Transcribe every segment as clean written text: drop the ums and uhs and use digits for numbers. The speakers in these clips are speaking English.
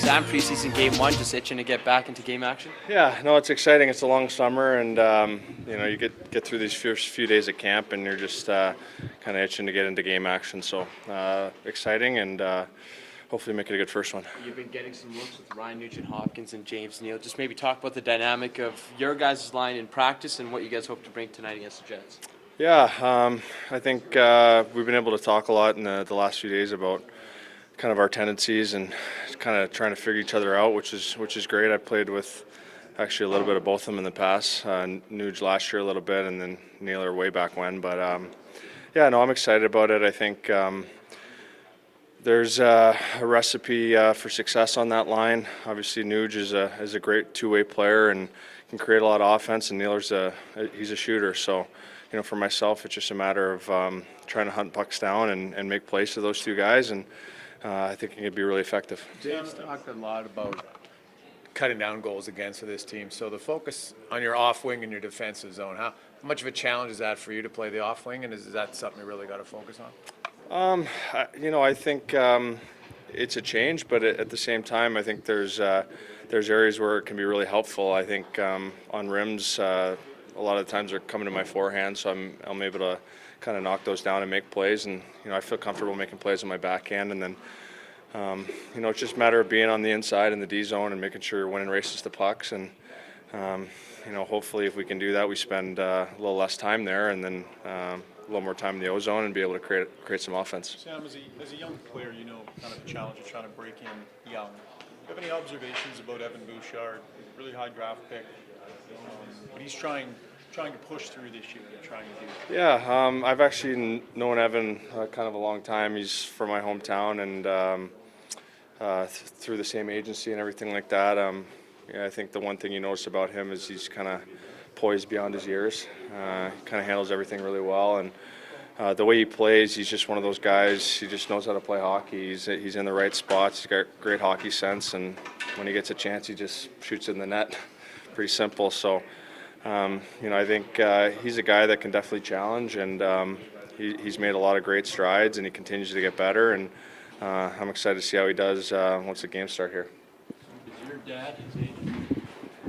Sam, preseason game one, just itching to get back into game action? Yeah, no, it's exciting. It's a long summer, and you get through these first few days of camp, and you're just kind of itching to get into game action. So exciting, and hopefully make it a good first one. You've been getting some looks with Ryan Nugent-Hopkins and James Neal. Just maybe talk about the dynamic of your guys' line in practice and what you guys hope to bring tonight against the Jets. Yeah, I think we've been able to talk a lot in the last few days about kind of our tendencies and kind of trying to figure each other out, which is great. I played with actually a little bit of both of them in the past. Nuge last year a little bit, and then Naylor way back when. But yeah, no, I'm excited about it. I think there's a recipe for success on that line. Obviously, Nuge is a great two-way player and can create a lot of offense, and Naylor's he's a shooter. So, for myself, it's just a matter of trying to hunt pucks down and make plays to those two guys, and I think it can be really effective. Dave's talked a lot about cutting down goals against for this team. So the focus on your off wing and your defensive zone, how much of a challenge is that for you to play the off wing, and is that something you really got to focus on? I think it's a change, but at the same time, I think there's areas where it can be really helpful. I think on rims, a lot of the times they're coming to my forehand, so I'm able to kind of knock those down and make plays, and I feel comfortable making plays on my backhand, and then it's just a matter of being on the inside in the D zone and making sure you're winning races to pucks, and hopefully if we can do that, we spend a little less time there, and then a little more time in the O zone and be able to create some offense. Sam, as a young player, kind of the challenge of trying to break in young. Do you have any observations about Evan Bouchard? Really high draft pick, but he's trying to push through this year and trying to do. Yeah, I've actually known Evan kind of a long time. He's from my hometown, and through the same agency and everything like that. I think the one thing you notice about him is he's kind of poised beyond his years. He kind of handles everything really well, and the way he plays, he's just one of those guys. He just knows how to play hockey. He's in the right spots. He's got great hockey sense, and when he gets a chance, he just shoots in the net. Pretty simple. So. I think he's a guy that can definitely challenge, and he's made a lot of great strides, and he continues to get better, and I'm excited to see how he does once the games start here. Is your dad his age?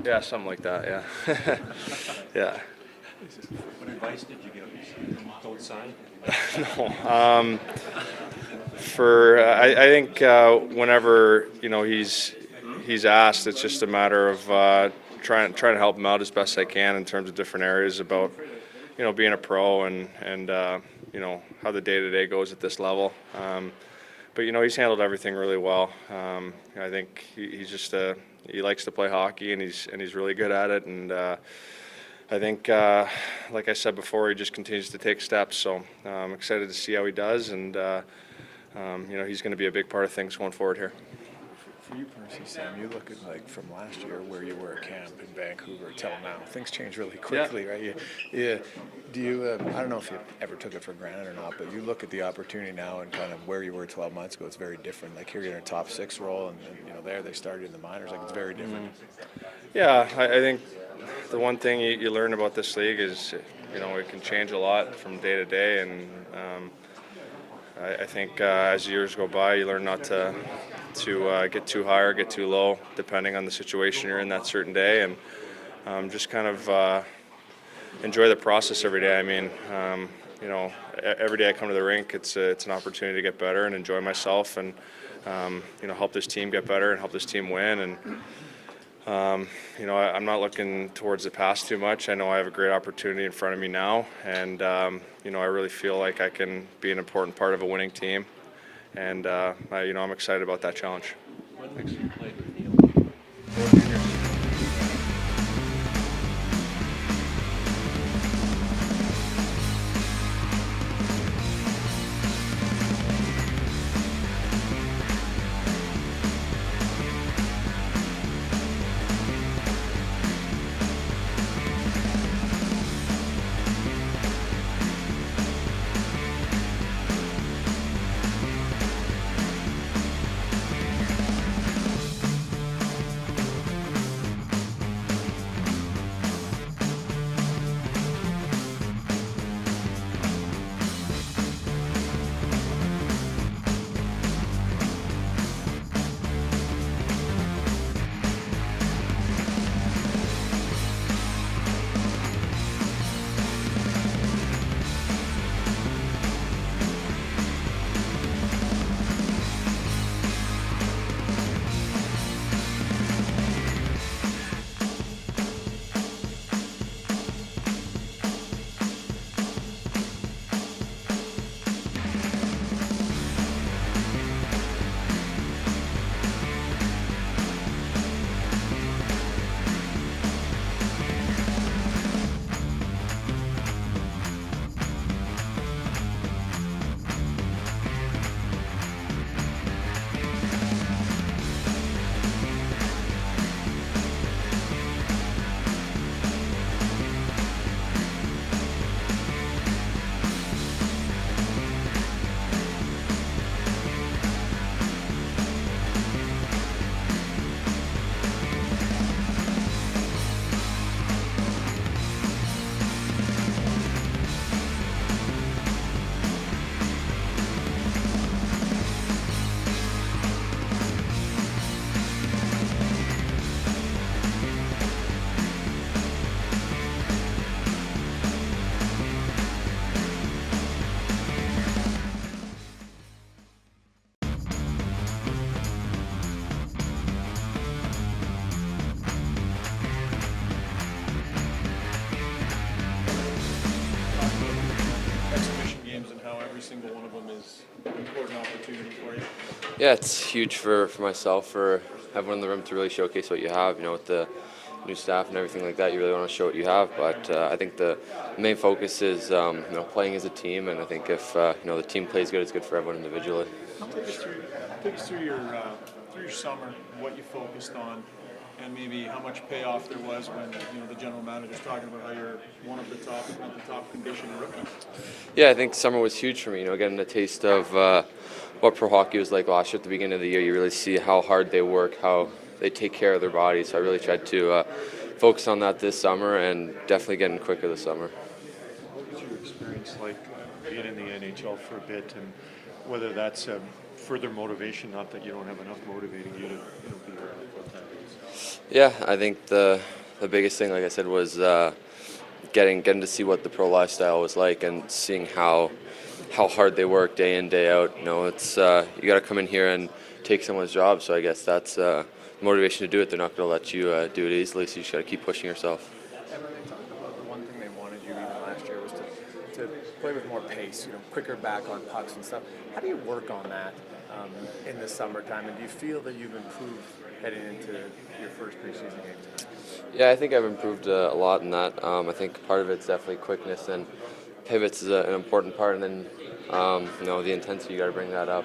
Yeah, something like that, yeah. Yeah. What advice did you give him? Don't sign? No. I think whenever, he's asked, it's just a matter of trying to help him out as best I can in terms of different areas about, being a pro and how the day-to-day goes at this level. But he's handled everything really well. I think he's just he likes to play hockey, and he's really good at it. And I think, like I said before, he just continues to take steps. So I'm excited to see how he does, and he's going to be a big part of things going forward here. For you personally, Sam, you look at from last year where you were at camp in Vancouver till now. Things change really quickly, right? Do you? I don't know if you ever took it for granted or not, but you look at the opportunity now and kind of where you were 12 months ago. It's very different. Like here, you're in a top 6 role, and there they started in the minors. Like it's very different. Yeah, I think the one thing you learn about this league is it can change a lot from day to day, and I think as years go by, you learn not to get too high or get too low, depending on the situation you're in that certain day, and just kind of enjoy the process every day. I mean, every day I come to the rink, it's an opportunity to get better and enjoy myself, and help this team get better and help this team win. And I'm not looking towards the past too much. I know I have a great opportunity in front of me now, and I really feel like I can be an important part of a winning team. And I'm excited about that challenge. When you played with Neil? single one of them is an important opportunity for you. Yeah, it's huge for myself, for everyone in the room to really showcase what you have. You know, with the new staff and everything like that, you really want to show what you have. But I think the main focus is playing as a team, and I think if the team plays good, it's good for everyone individually. Take us through your summer, what you focused on, and maybe how much payoff there was when the general manager's talking about how you're one of the top conditioned rookies. Yeah, I think summer was huge for me. You know, getting a taste of what pro hockey was like last year at the beginning of the year. You really see how hard they work, how they take care of their bodies. So I really tried to focus on that this summer, and definitely getting quicker this summer. What was your experience like being in the NHL for a bit, and whether that's further motivation, not that you don't have enough motivating you to be here full time? Yeah, I think the biggest thing, like I said, was getting to see what the pro lifestyle was like and seeing how hard they work day in, day out. You know, it's you got to come in here and take someone's job. So I guess that's motivation to do it. They're not going to let you do it easily. So you just got to keep pushing yourself. Evan, they talked about the one thing they wanted you even last year was to play with more pace, quicker back on pucks and stuff. How do you work on that in the summertime, and do you feel that you've improved heading into your first preseason game tonight? Yeah, I think I've improved a lot in that. I think part of it's definitely quickness, and pivots is an important part, and then the intensity, you got to bring that up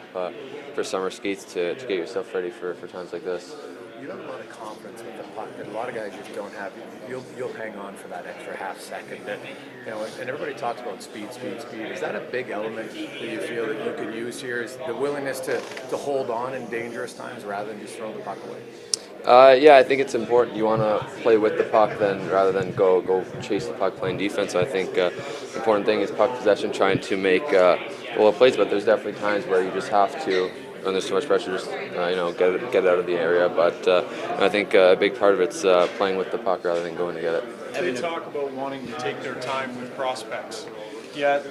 for summer skates to get yourself ready for times like this. You have a lot of confidence with the puck that a lot of guys just don't have. You'll hang on for that extra half second. And everybody talks about speed. Is that a big element that you feel that you could use here? Is the willingness to hold on in dangerous times rather than just throw the puck away? Yeah, I think it's important. You want to play with the puck rather than go chase the puck playing defense. So I think the important thing is puck possession, trying to make plays. But there's definitely times where you just have to, when there's too much pressure, just get it out of the area. But I think a big part of it's playing with the puck rather than going to get it. They talk about wanting to take their time with prospects. Yet,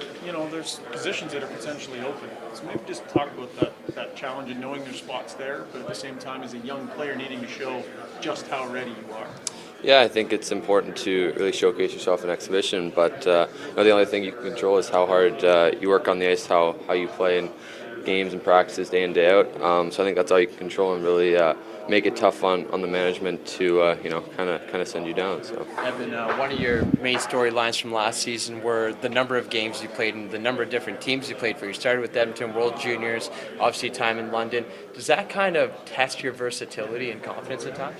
there's positions that are potentially open. So maybe just talk about that challenge and knowing there's spots there, but at the same time, as a young player, needing to show just how ready you are. Yeah, I think it's important to really showcase yourself in exhibition, but the only thing you can control is how hard you work on the ice, how you play in games and practices day in, day out. So I think that's all you can control, and really make it tough on the management to kind of send you down. So Evan, one of your main storylines from last season were the number of games you played and the number of different teams you played for. You started with Edmonton World Juniors, obviously time in London. Does that kind of test your versatility and confidence at times?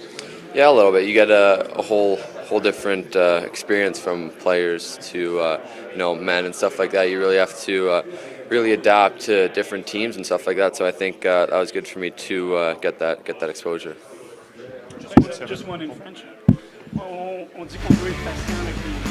yeah, a little bit. You get a whole different experience from players to men and stuff like that. You really have to really adapt to different teams and stuff like that. So I think that was good for me to get that exposure. Just one in French. On dit qu'on doit être patient avec les jeunes.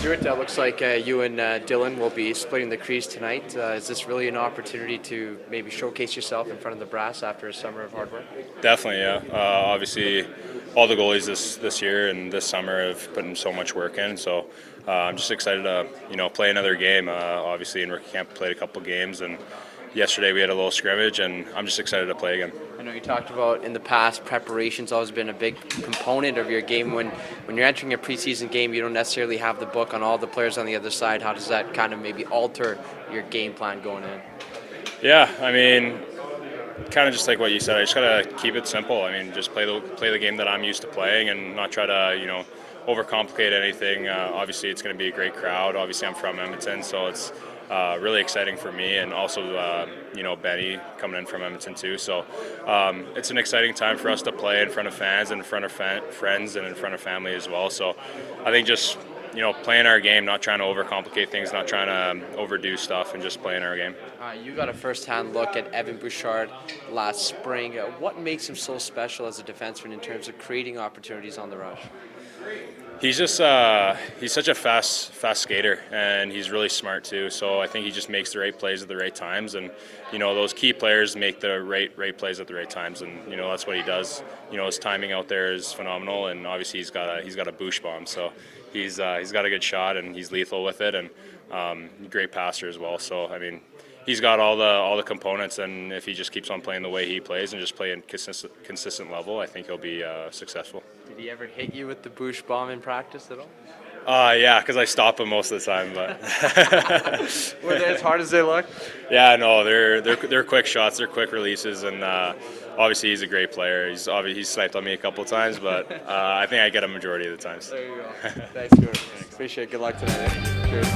Stuart, that looks like you and Dylan will be splitting the crease tonight. Is this really an opportunity to maybe showcase yourself in front of the brass after a summer of hard work? Definitely, yeah. Obviously, all the goalies this year and this summer have put in so much work in. So I'm just excited to play another game. Obviously, in rookie camp, played a couple games, and yesterday we had a little scrimmage, and I'm just excited to play again. I know you talked about in the past, preparation's always been a big component of your game. When you're entering a preseason game, you don't necessarily have the book on all the players on the other side. How does that kind of maybe alter your game plan going in? Yeah, I mean, kind of just like what you said. I just gotta keep it simple. I mean, just play the game that I'm used to playing, and not try to overcomplicate anything. Obviously, it's going to be a great crowd. Obviously, I'm from Edmonton, so it's really exciting for me, and also Benny coming in from Edmonton too. So it's an exciting time for us to play in front of fans and in front of friends and in front of family as well. So I think just playing our game, not trying to overcomplicate things, not trying to overdo stuff, and just playing our game. You got a first-hand look at Evan Bouchard last spring. What makes him so special as a defenseman in terms of creating opportunities on the rush? He's just he's such a fast skater, and he's really smart too. So I think he just makes the right plays at the right times, and those key players make the right plays at the right times, and that's what he does. His timing out there is phenomenal, and obviously he's got a Bouch bomb, so he's got a good shot, and he's lethal with it, and great passer as well. So I mean, he's got all the components, and if he just keeps on playing the way he plays and just play in consistent level, I think he'll be successful. Did he ever hit you with the Bouch bomb in practice at all? Yeah, because I stop him most of the time. But Were they as hard as they look? Yeah, no, they're quick shots, they're quick releases, and obviously he's a great player. He's sniped on me a couple of times, but I think I get a majority of the times. There you go. Thanks, Stuart. Appreciate it. Good luck tonight. Cheers.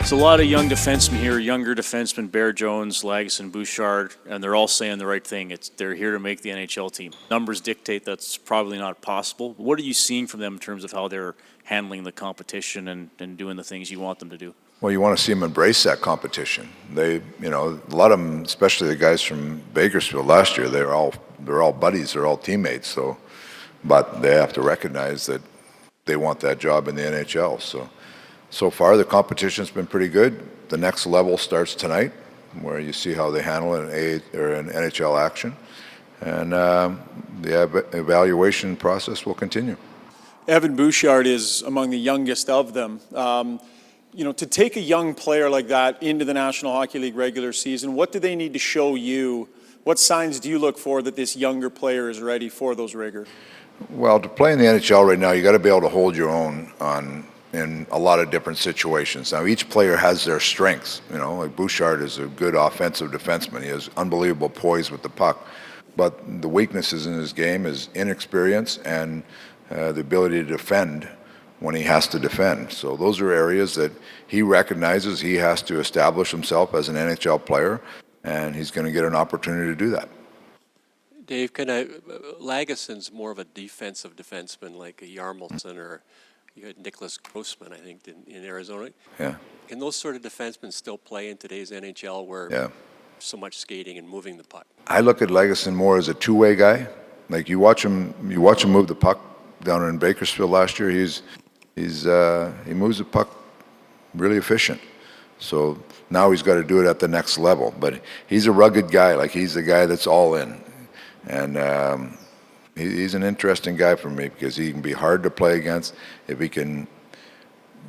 It's a lot of young defensemen here, younger defensemen, Bear Jones, Lagesson, Bouchard, and they're all saying the right thing. They're here to make the NHL team. Numbers dictate that's probably not possible. What are you seeing from them in terms of how they're handling the competition and doing the things you want them to do? Well, you want to see them embrace that competition. They, a lot of them, especially the guys from Bakersfield last year, they're all buddies, they're all teammates. So, but they have to recognize that they want that job in the NHL. So far the competition's been pretty good. The next level starts tonight, where you see how they handle it in NHL action, and the evaluation process will continue. Evan Bouchard is among the youngest of them. To take a young player like that into the National Hockey League regular season, what do they need to show you? What signs do you look for that this younger player is ready for those rigors? Well, to play in the NHL right now, you got to be able to hold your own in a lot of different situations. Now, each player has their strengths. Like Bouchard is a good offensive defenseman. He has unbelievable poise with the puck. But the weaknesses in his game is inexperience and the ability to defend when he has to defend. So those are areas that he recognizes he has to establish himself as an NHL player, and he's going to get an opportunity to do that. Dave, Lagesson's more of a defensive defenseman like a Yarmelson, or you had Nicholas Grossman, I think, in Arizona. Yeah. Can those sort of defensemen still play in today's NHL where so much skating and moving the puck? I look at Lagesson more as a two-way guy. Like you watch him move the puck down in Bakersfield last year. He moves the puck really efficient. So now he's got to do it at the next level. But he's a rugged guy. Like he's the guy that's all in. And he's an interesting guy for me because he can be hard to play against. If he can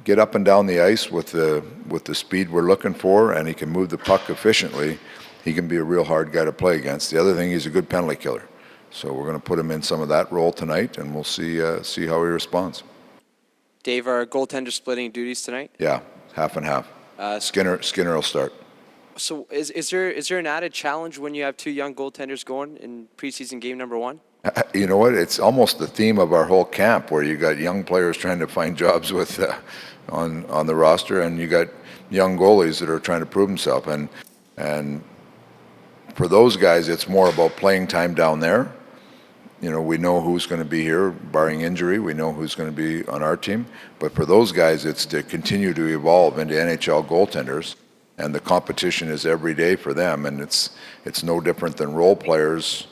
get up and down the ice with the speed we're looking for, and he can move the puck efficiently, he can be a real hard guy to play against. The other thing, he's a good penalty killer. So we're going to put him in some of that role tonight, and we'll see how he responds. Dave, are goaltenders splitting duties tonight? Yeah, half and half. Skinner will start. So is there an added challenge when you have two young goaltenders going in preseason game number one? You know what? It's almost the theme of our whole camp, where you got young players trying to find jobs with on the roster, and you got young goalies that are trying to prove themselves. And for those guys, it's more about playing time down there. We know who's going to be here, barring injury. We know who's going to be on our team. But for those guys, it's to continue to evolve into NHL goaltenders. And the competition is every day for them. And it's no different than role players.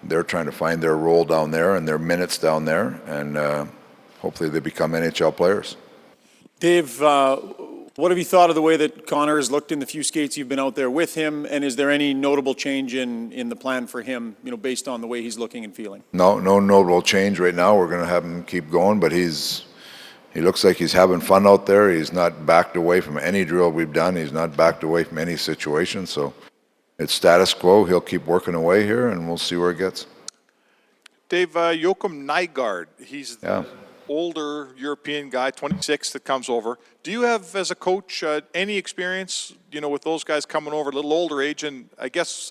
They're trying to find their role down there and their minutes down there. And hopefully they become NHL players. Dave, what have you thought of the way that Connor has looked in the few skates you've been out there with him? And is there any notable change in the plan for him, based on the way he's looking and feeling? No notable change right now. We're going to have him keep going, but he looks like he's having fun out there. He's not backed away from any drill we've done. He's not backed away from any situation. So it's status quo. He'll keep working away here, and we'll see where it gets. Dave, Joachim Nygard, he's the older European guy, 26, that comes over. Do you have, as a coach, any experience, with those guys coming over, a little older age, and I guess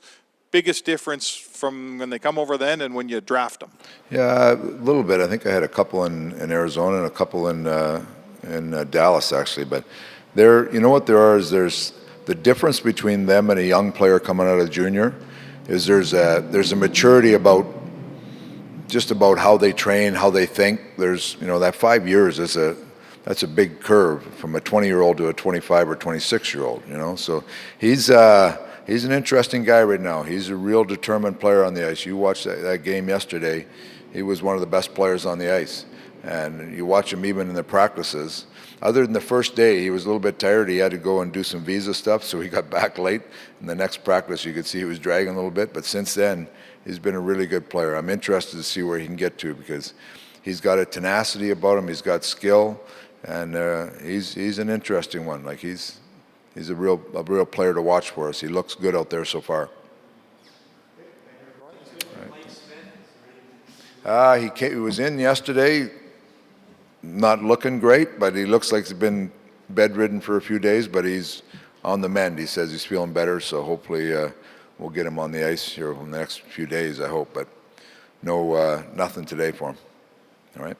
biggest difference from when they come over then and when you draft them? Yeah, a little bit. I think I had a couple in Arizona and a couple in Dallas, actually. But there's the difference between them and a young player coming out of junior is there's a maturity about how they train, how they think. There's that 5 years that's a big curve from a 20-year-old to a 25 or 26-year-old. So he's an interesting guy right now. He's a real determined player on the ice. You watched that game yesterday. He was one of the best players on the ice. And you watch him even in the practices. Other than the first day, he was a little bit tired. He had to go and do some visa stuff, so he got back late. In the next practice, you could see he was dragging a little bit. But since then, he's been a really good player. I'm interested to see where he can get to because he's got a tenacity about him. He's got skill, and he's an interesting one. Like he's a real player to watch for us. He looks good out there so far. He was in yesterday, not looking great, but he looks like he's been bedridden for a few days, but he's on the mend. He says he's feeling better, so hopefully we'll get him on the ice here in the next few days, I hope. But no, nothing today for him. All right.